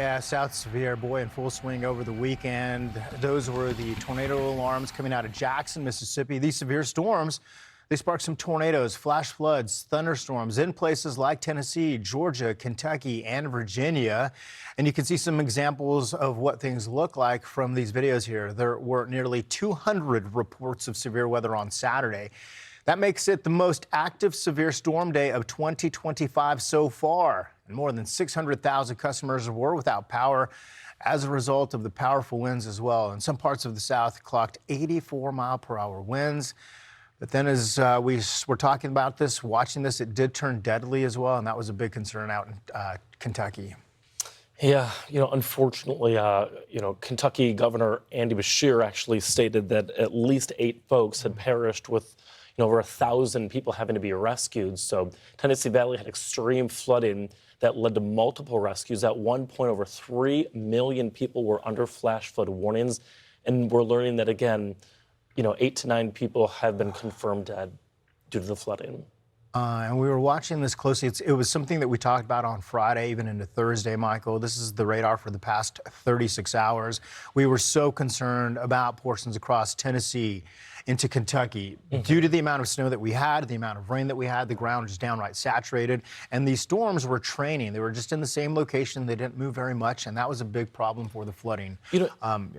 Yeah, South severe, boy, in full swing over the weekend. Those were the tornado alarms coming out of Jackson, Mississippi. These severe storms, they sparked some tornadoes, flash floods, thunderstorms in places like Tennessee, Georgia, Kentucky, and Virginia. And you can see some examples of what things look like from these videos here. There were nearly 200 reports of severe weather on Saturday. That makes it the most active severe storm day of 2025 so far. And more than 600,000 customers were without power as a result of the powerful winds as well. And some parts of the South clocked 84-mile-per-hour winds. But then as we were talking about this, watching this, it did turn deadly as well. And that was a big concern out in Kentucky. Yeah, unfortunately, Kentucky Governor Andy Beshear actually stated that at least 8 folks had perished with over 1,000 people having to be rescued. So Tennessee Valley had extreme flooding that led to multiple rescues. At one point, over 3 million people were under flash flood warnings. And we're learning that, again, 8 to 9 people have been confirmed dead due to the flooding. And we were watching this closely. It was something that we talked about on Friday, even into Thursday, Michael. This is the radar for the past 36 hours. We were so concerned about portions across Tennessee into Kentucky due to the amount of snow that we had, the amount of rain that we had. The ground was downright saturated, and these storms were training. They were just in the same location. They didn't move very much, and that was a big problem for the flooding.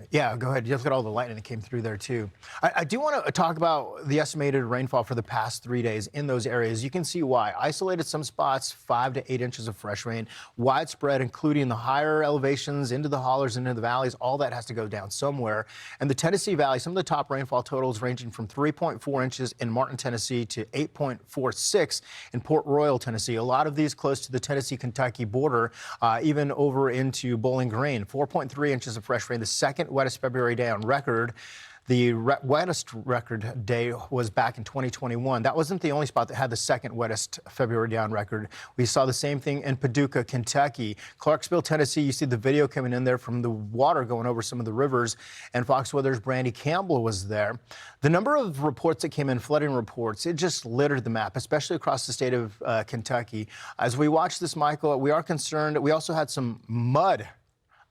Yeah, go ahead. You look at all the lightning that came through there, too. I do want to talk about the estimated rainfall for the past 3 days in those areas. You can see why. Isolated some spots, 5 to 8 inches of fresh rain. Widespread, including the higher elevations into the hollers, into the valleys. All that has to go down somewhere. And the Tennessee Valley, some of the top rainfall totals ranging from 3.4 inches in Martin, Tennessee to 8.46 in Port Royal, Tennessee. A lot of these close to the Tennessee-Kentucky border, even over into Bowling Green. 4.3 inches of fresh rain, the second wettest February day on record. The wettest record day was back in 2021. That wasn't the only spot that had the second wettest February day on record. We saw the same thing in Paducah, Kentucky. Clarksville, Tennessee, you see the video coming in there from the water going over some of the rivers, and Fox Weather's Brandy Campbell was there. The number of reports that came in, flooding reports, it just littered the map, especially across the state of Kentucky. As we watch this, Michael, we are concerned. We also had some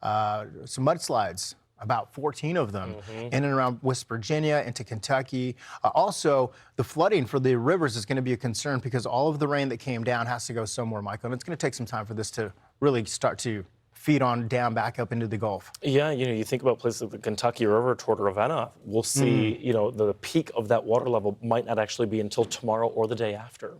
mudslides. About 14 of them in and around West Virginia into Kentucky. Also, the flooding for the rivers is going to be a concern because all of the rain that came down has to go somewhere, Michael. And it's going to take some time for this to really start to feed on down back up into the Gulf. Yeah, you think about places like the Kentucky River toward Ravenna. We'll see, the peak of that water level might not actually be until tomorrow or the day after.